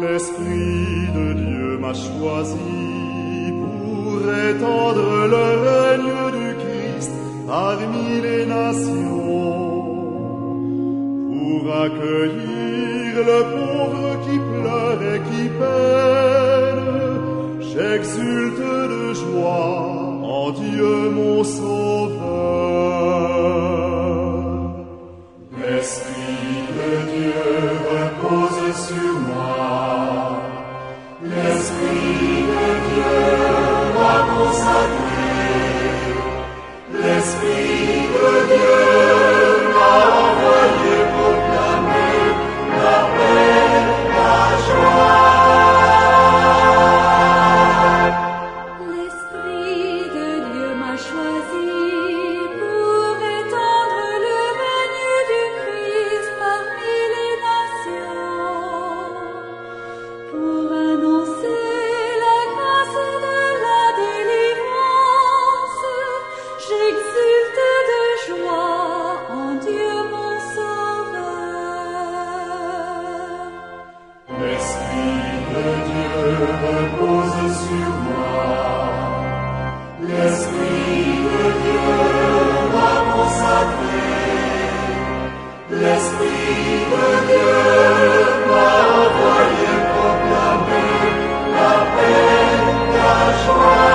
L'Esprit de Dieu m'a choisi pour étendre le règne du Christ parmi les nations, pour accueillir le pauvre qui pleure et qui peine. J'exulte de joie en Dieu mon Sauveur. L'Esprit de Dieu repose sur moi. L'Esprit de Dieu m'a consacré. L'Esprit de Dieu m'a envoyé proclamer la paix, la joie. L'Esprit de Dieu m'a choisi pour étendre le règne du Christ parmi les nations, pour annoncer la grâce de la délivrance. J'exulte de joie en Dieu mon Sauveur. L'Esprit de Dieu repose sur moi. L'Esprit de Dieu m'a consacré. L'Esprit de Dieu m'a envoyé proclamer la paix, la joie.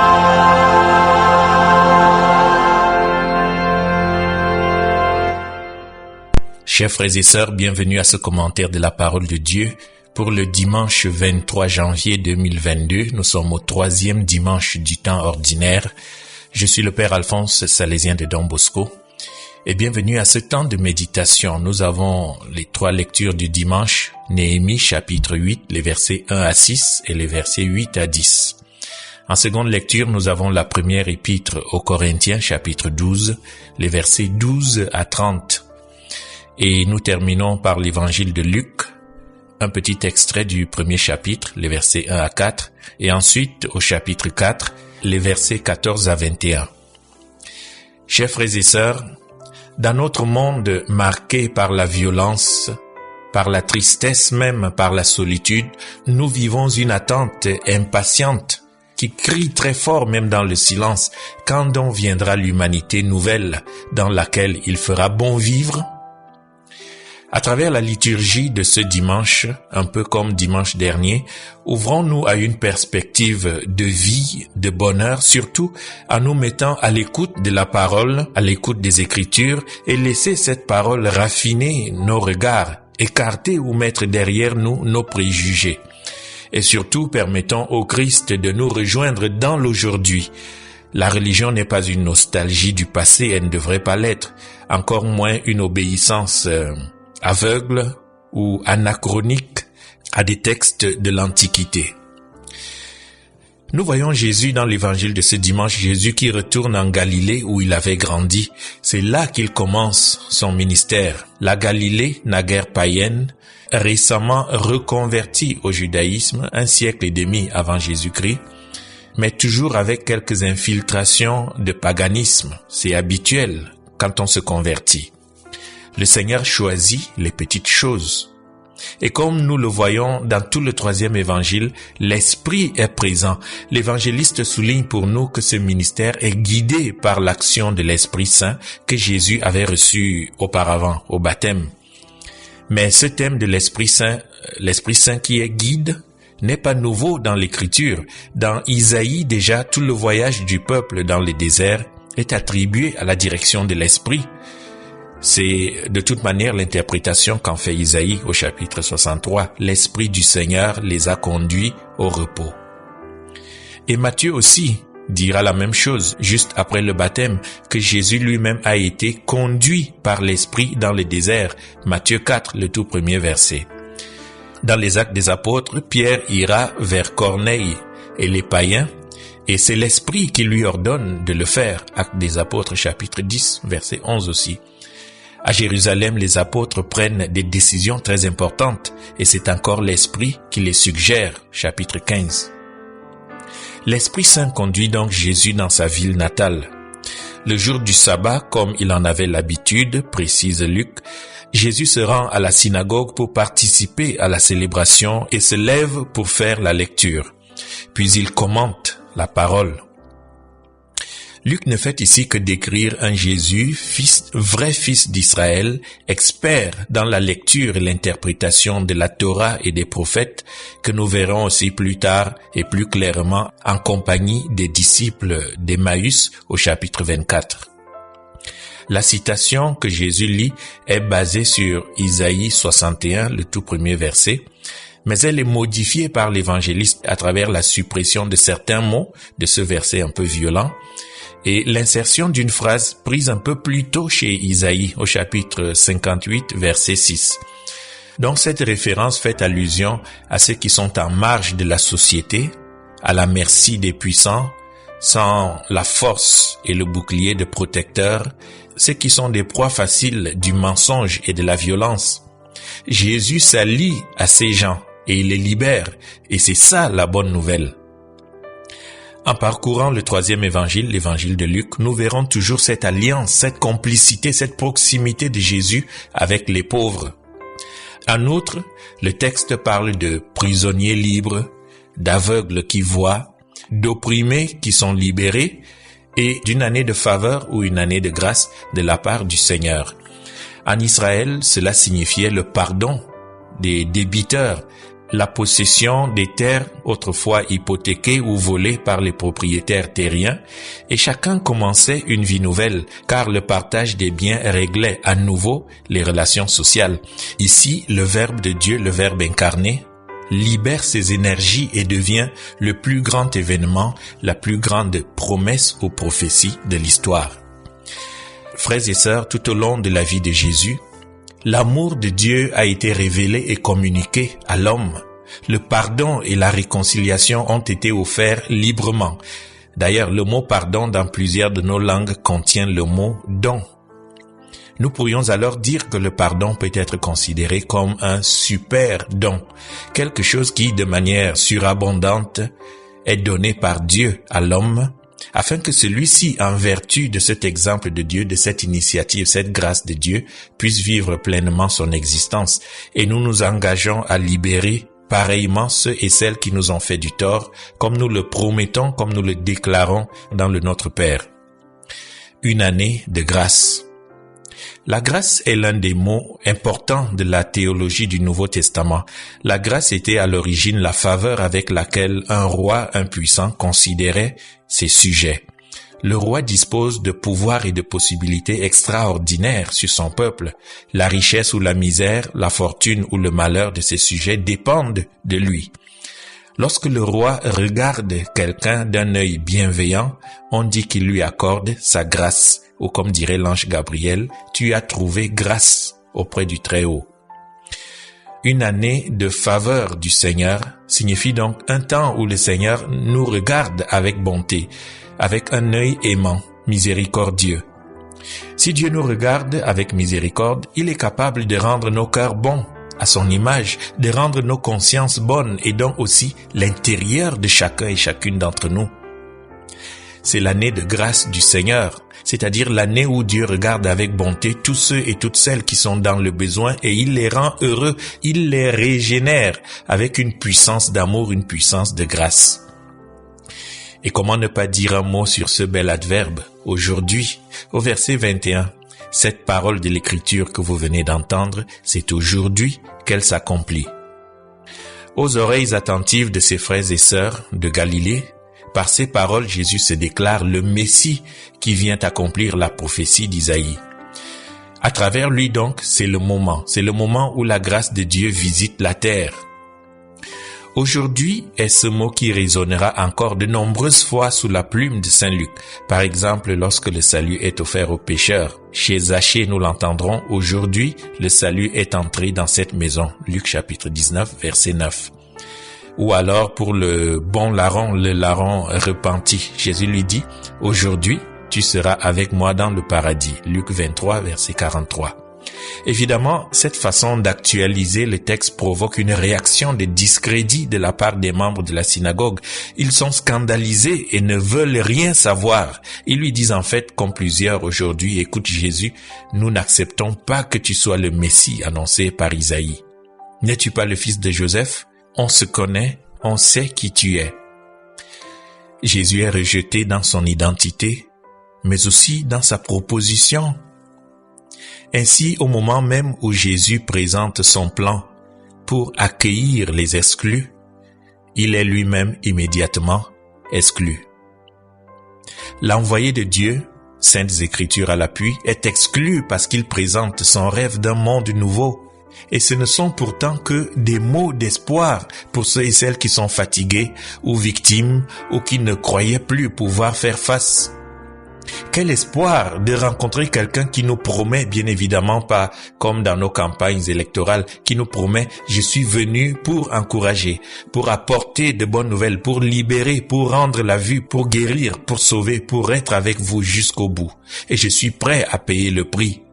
Chers frères et sœurs, bienvenue à ce commentaire de la parole de Dieu pour le dimanche 23 janvier 2022. Nous sommes au 3e dimanche du temps ordinaire. Je suis le Père Alphonse Salésien de Don Bosco et bienvenue à ce temps de méditation. Nous avons les 3 lectures du dimanche, Néhémie chapitre 8, les versets 1 à 6 et les versets 8 à 10. En seconde lecture, nous avons la première épître aux Corinthiens chapitre 12, les versets 12 à 30. Et nous terminons par l'évangile de Luc, un petit extrait du premier chapitre, les versets 1 à 4, et ensuite au chapitre 4, les versets 14 à 21. Chers frères et sœurs, dans notre monde marqué par la violence, par la tristesse même, par la solitude, nous vivons une attente impatiente qui crie très fort même dans le silence. Quand donc viendra l'humanité nouvelle dans laquelle il fera bon vivre? À travers la liturgie de ce dimanche, un peu comme dimanche dernier, ouvrons-nous à une perspective de vie, de bonheur, surtout en nous mettant à l'écoute de la parole, à l'écoute des Écritures, et laisser cette parole raffiner nos regards, écarter ou mettre derrière nous nos préjugés. Et surtout, permettons au Christ de nous rejoindre dans l'aujourd'hui. La religion n'est pas une nostalgie du passé, elle ne devrait pas l'être, encore moins une obéissance aveugle ou anachronique à des textes de l'Antiquité. Nous voyons Jésus dans l'évangile de ce dimanche, Jésus qui retourne en Galilée où il avait grandi. C'est là qu'il commence son ministère. La Galilée, naguère païenne, récemment reconvertie au judaïsme, un siècle et demi avant Jésus-Christ, mais toujours avec quelques infiltrations de paganisme. C'est habituel quand on se convertit. Le Seigneur choisit les petites choses. Et comme nous le voyons dans tout le 3e évangile, l'Esprit est présent. L'évangéliste souligne pour nous que ce ministère est guidé par l'action de l'Esprit Saint que Jésus avait reçu auparavant, au baptême. Mais ce thème de l'Esprit Saint qui est guide, n'est pas nouveau dans l'Écriture. Dans Isaïe, déjà, tout le voyage du peuple dans le désert est attribué à la direction de l'Esprit. C'est de toute manière l'interprétation qu'en fait Isaïe au chapitre 63. L'Esprit du Seigneur les a conduits au repos. Et Matthieu aussi dira la même chose juste après le baptême, que Jésus lui-même a été conduit par l'Esprit dans le désert. Matthieu 4, le tout premier verset. Dans les Actes des Apôtres, Pierre ira vers Corneille et les païens, et c'est l'Esprit qui lui ordonne de le faire. Actes des Apôtres, chapitre 10, verset 11 aussi. À Jérusalem, les apôtres prennent des décisions très importantes et c'est encore l'Esprit qui les suggère, chapitre 15. L'Esprit Saint conduit donc Jésus dans sa ville natale. Le jour du sabbat, comme il en avait l'habitude, précise Luc, Jésus se rend à la synagogue pour participer à la célébration et se lève pour faire la lecture. Puis il commente la parole. Luc ne fait ici que décrire un Jésus, vrai fils d'Israël, expert dans la lecture et l'interprétation de la Torah et des prophètes, que nous verrons aussi plus tard et plus clairement en compagnie des disciples d'Emmaüs au chapitre 24. La citation que Jésus lit est basée sur Isaïe 61, le tout premier verset, mais elle est modifiée par l'évangéliste à travers la suppression de certains mots de ce verset un peu violent, et l'insertion d'une phrase prise un peu plus tôt chez Isaïe au chapitre 58 verset 6. Donc cette référence fait allusion à ceux qui sont en marge de la société, à la merci des puissants, sans la force et le bouclier de protecteur, ceux qui sont des proies faciles du mensonge et de la violence. Jésus s'allie à ces gens et il les libère, et c'est ça la bonne nouvelle. En parcourant le troisième évangile, l'évangile de Luc, nous verrons toujours cette alliance, cette complicité, cette proximité de Jésus avec les pauvres. En outre, le texte parle de prisonniers libres, d'aveugles qui voient, d'opprimés qui sont libérés et d'une année de faveur ou une année de grâce de la part du Seigneur. En Israël, cela signifiait le pardon des débiteurs, la possession des terres autrefois hypothéquées ou volées par les propriétaires terriens, et chacun commençait une vie nouvelle, car le partage des biens réglait à nouveau les relations sociales. Ici, le Verbe de Dieu, le Verbe incarné, libère ses énergies et devient le plus grand événement, la plus grande promesse ou prophétie de l'histoire. Frères et sœurs, tout au long de la vie de Jésus, l'amour de Dieu a été révélé et communiqué à l'homme. Le pardon et la réconciliation ont été offerts librement. D'ailleurs, le mot pardon dans plusieurs de nos langues contient le mot don. Nous pourrions alors dire que le pardon peut être considéré comme un super don, quelque chose qui, de manière surabondante, est donné par Dieu à l'homme, afin que celui-ci, en vertu de cet exemple de Dieu, de cette initiative, cette grâce de Dieu, puisse vivre pleinement son existence. Et nous nous engageons à libérer pareillement ceux et celles qui nous ont fait du tort, comme nous le promettons, comme nous le déclarons dans le Notre Père. Une année de grâce. La grâce est l'un des mots importants de la théologie du Nouveau Testament. La grâce était à l'origine la faveur avec laquelle un roi impuissant considérait ses sujets. Le roi dispose de pouvoirs et de possibilités extraordinaires sur son peuple. La richesse ou la misère, la fortune ou le malheur de ses sujets dépendent de lui. Lorsque le roi regarde quelqu'un d'un œil bienveillant, on dit qu'il lui accorde sa grâce. Ou comme dirait l'ange Gabriel, tu as trouvé grâce auprès du Très-Haut. Une année de faveur du Seigneur signifie donc un temps où le Seigneur nous regarde avec bonté, avec un œil aimant, miséricordieux. Si Dieu nous regarde avec miséricorde, il est capable de rendre nos cœurs bons à son image, de rendre nos consciences bonnes et donc aussi l'intérieur de chacun et chacune d'entre nous. C'est l'année de grâce du Seigneur, c'est-à-dire l'année où Dieu regarde avec bonté tous ceux et toutes celles qui sont dans le besoin et il les rend heureux, il les régénère avec une puissance d'amour, une puissance de grâce. Et comment ne pas dire un mot sur ce bel adverbe, aujourd'hui, au verset 21. Cette parole de l'Écriture que vous venez d'entendre, c'est aujourd'hui qu'elle s'accomplit. Aux oreilles attentives de ses frères et sœurs de Galilée, par ces paroles, Jésus se déclare le Messie qui vient accomplir la prophétie d'Isaïe. À travers lui donc, c'est le moment où la grâce de Dieu visite la terre. Aujourd'hui est ce mot qui résonnera encore de nombreuses fois sous la plume de Saint Luc. Par exemple, lorsque le salut est offert aux pécheurs. Chez Zachée, nous l'entendrons, aujourd'hui, le salut est entré dans cette maison. Luc chapitre 19, verset 9. Ou alors pour le bon larron, le larron repenti. Jésus lui dit, aujourd'hui, tu seras avec moi dans le paradis. Luc 23, verset 43. Évidemment, cette façon d'actualiser le texte provoque une réaction de discrédit de la part des membres de la synagogue. Ils sont scandalisés et ne veulent rien savoir. Ils lui disent en fait, comme plusieurs aujourd'hui, écoute Jésus, nous n'acceptons pas que tu sois le Messie annoncé par Isaïe. N'es-tu pas le fils de Joseph? On se connaît, on sait qui tu es. Jésus est rejeté dans son identité, mais aussi dans sa proposition. Ainsi, au moment même où Jésus présente son plan pour accueillir les exclus, il est lui-même immédiatement exclu. L'envoyé de Dieu, Saintes Écritures à l'appui, est exclu parce qu'il présente son rêve d'un monde nouveau. Et ce ne sont pourtant que des mots d'espoir pour ceux et celles qui sont fatigués ou victimes ou qui ne croyaient plus pouvoir faire face. Quel espoir de rencontrer quelqu'un qui nous promet, bien évidemment pas comme dans nos campagnes électorales, qui nous promet « je suis venu pour encourager, pour apporter de bonnes nouvelles, pour libérer, pour rendre la vue, pour guérir, pour sauver, pour être avec vous jusqu'au bout. Et je suis prêt à payer le prix. »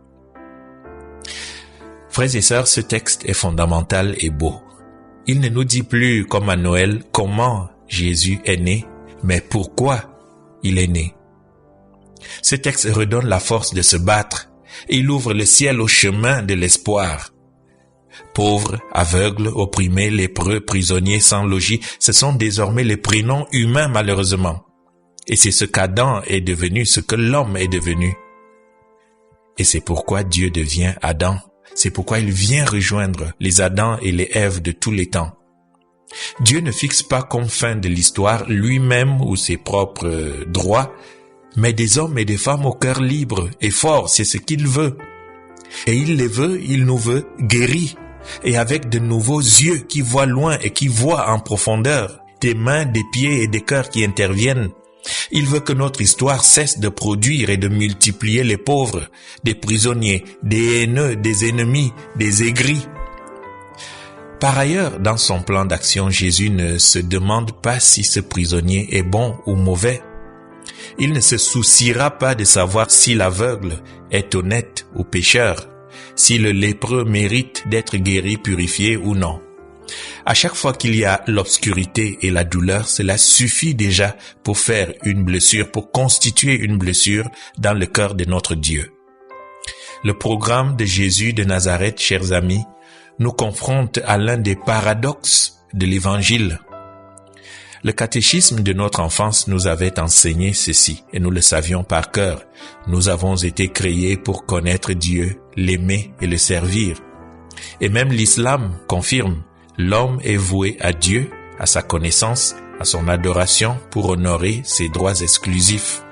Frères et sœurs, ce texte est fondamental et beau. Il ne nous dit plus, comme à Noël, comment Jésus est né, mais pourquoi il est né. Ce texte redonne la force de se battre et il ouvre le ciel au chemin de l'espoir. Pauvres, aveugles, opprimés, lépreux, prisonniers, sans logis, ce sont désormais les prénoms humains malheureusement. Et c'est ce qu'Adam est devenu, ce que l'homme est devenu. Et c'est pourquoi Dieu devient Adam. C'est pourquoi il vient rejoindre les Adam et les Ève de tous les temps. Dieu ne fixe pas comme fin de l'histoire lui-même ou ses propres droits, mais des hommes et des femmes au cœur libre et fort, c'est ce qu'il veut. Et il les veut, il nous veut guéris, et avec de nouveaux yeux qui voient loin et qui voient en profondeur, des mains, des pieds et des cœurs qui interviennent. Il veut que notre histoire cesse de produire et de multiplier les pauvres, des prisonniers, des haineux, des ennemis, des aigris. Par ailleurs, dans son plan d'action, Jésus ne se demande pas si ce prisonnier est bon ou mauvais. Il ne se souciera pas de savoir si l'aveugle est honnête ou pécheur, si le lépreux mérite d'être guéri, purifié ou non. À chaque fois qu'il y a l'obscurité et la douleur, cela suffit déjà pour faire une blessure, pour constituer une blessure dans le cœur de notre Dieu. Le programme de Jésus de Nazareth, chers amis, nous confronte à l'un des paradoxes de l'Évangile. Le catéchisme de notre enfance nous avait enseigné ceci, et nous le savions par cœur. Nous avons été créés pour connaître Dieu, l'aimer et le servir. Et même l'islam confirme, l'homme est voué à Dieu, à sa connaissance, à son adoration pour honorer ses droits exclusifs.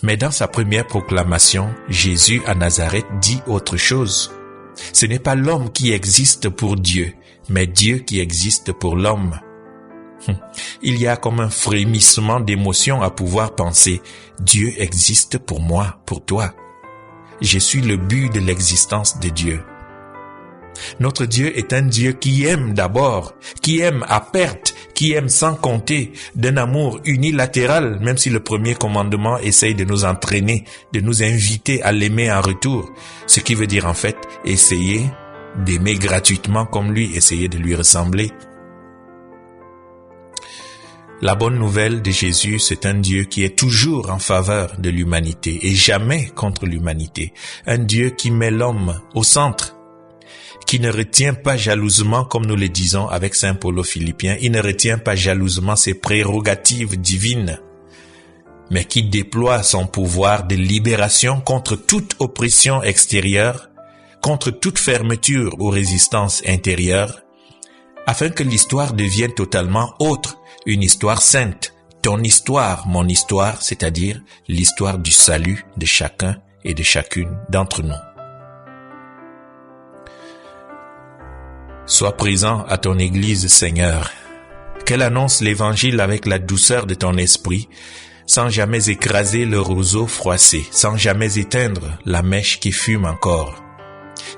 Mais dans sa première proclamation, Jésus à Nazareth dit autre chose. Ce n'est pas l'homme qui existe pour Dieu, mais Dieu qui existe pour l'homme. Il y a comme un frémissement d'émotion à pouvoir penser « Dieu existe pour moi, pour toi. Je suis le but de l'existence de Dieu. » Notre Dieu est un Dieu qui aime d'abord, qui aime à perte, qui aime sans compter, d'un amour unilatéral, même si le premier commandement essaye de nous entraîner, de nous inviter à l'aimer en retour. Ce qui veut dire en fait essayer d'aimer gratuitement comme lui, essayer de lui ressembler. La bonne nouvelle de Jésus, c'est un Dieu qui est toujours en faveur de l'humanité et jamais contre l'humanité. Un Dieu qui met l'homme au centre, qui ne retient pas jalousement, comme nous le disons avec Saint Paul aux Philippiens, il ne retient pas jalousement ses prérogatives divines, mais qui déploie son pouvoir de libération contre toute oppression extérieure, contre toute fermeture ou résistance intérieure, afin que l'histoire devienne totalement autre, une histoire sainte, ton histoire, mon histoire, c'est-à-dire l'histoire du salut de chacun et de chacune d'entre nous. Sois présent à ton Église, Seigneur, qu'elle annonce l'Évangile avec la douceur de ton esprit, sans jamais écraser le roseau froissé, sans jamais éteindre la mèche qui fume encore.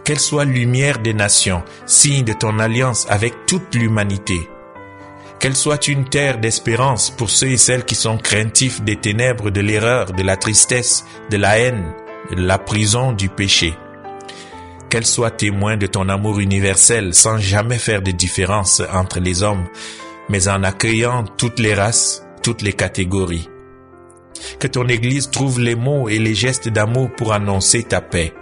Qu'elle soit lumière des nations, signe de ton alliance avec toute l'humanité. Qu'elle soit une terre d'espérance pour ceux et celles qui sont craintifs des ténèbres, de l'erreur, de la tristesse, de la haine, la prison du péché. Qu'elle soit témoin de ton amour universel sans jamais faire de différence entre les hommes, mais en accueillant toutes les races, toutes les catégories. Que ton Église trouve les mots et les gestes d'amour pour annoncer ta paix.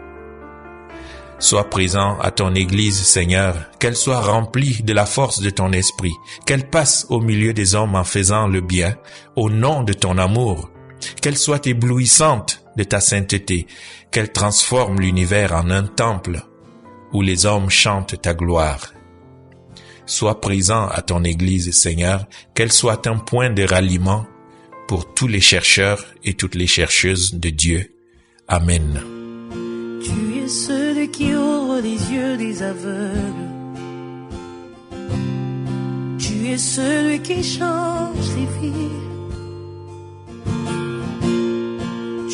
Sois présent à ton Église, Seigneur, qu'elle soit remplie de la force de ton esprit, qu'elle passe au milieu des hommes en faisant le bien, au nom de ton amour, qu'elle soit éblouissante de ta sainteté, qu'elle transforme l'univers en un temple où les hommes chantent ta gloire. Sois présent à ton Église, Seigneur, qu'elle soit un point de ralliement pour tous les chercheurs et toutes les chercheuses de Dieu. Amen. Tu es celui qui ouvre les yeux des aveugles. Tu es celui qui change les vies.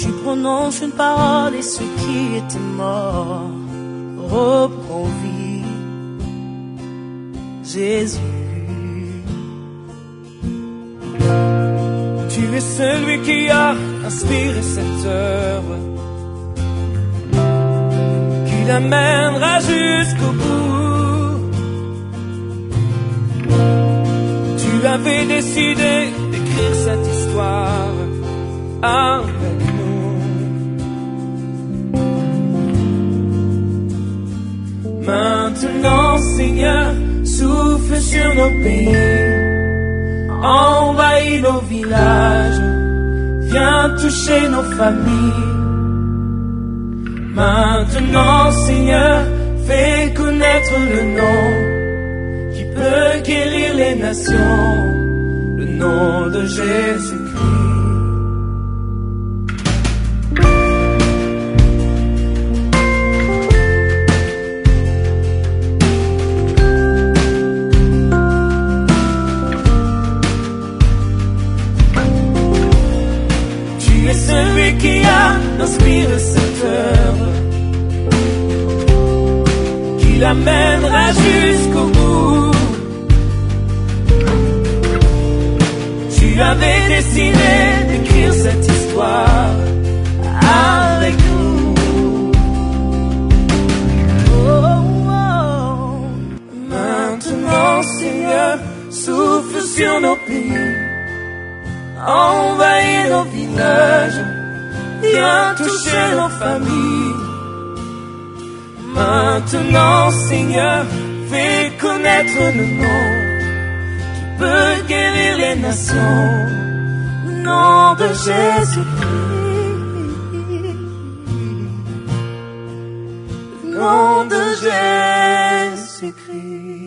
Tu prononces une parole et ceux qui étaient morts reprend vie. Jésus. Tu es celui qui a inspiré cette œuvre, qui l'amènera jusqu'au bout. Tu avais décidé d'écrire cette histoire avec nous. Maintenant, Seigneur, souffle sur nos pays, envahis nos villages, viens toucher nos familles. Maintenant, Seigneur, fais connaître le nom qui peut guérir les nations, le nom de Jésus-Christ. Tu es celui qui a inspiré cette œuvre, qui l'amènera jusqu'au bout. Tu avais décidé d'écrire cette histoire avec nous. Oh, oh. Maintenant, Seigneur, souffle sur nos pays, envahis nos villages, viens toucher nos familles. Maintenant, Seigneur, fais connaître le nom qui peut guérir les nations, le nom de Jésus-Christ, le nom de Jésus-Christ.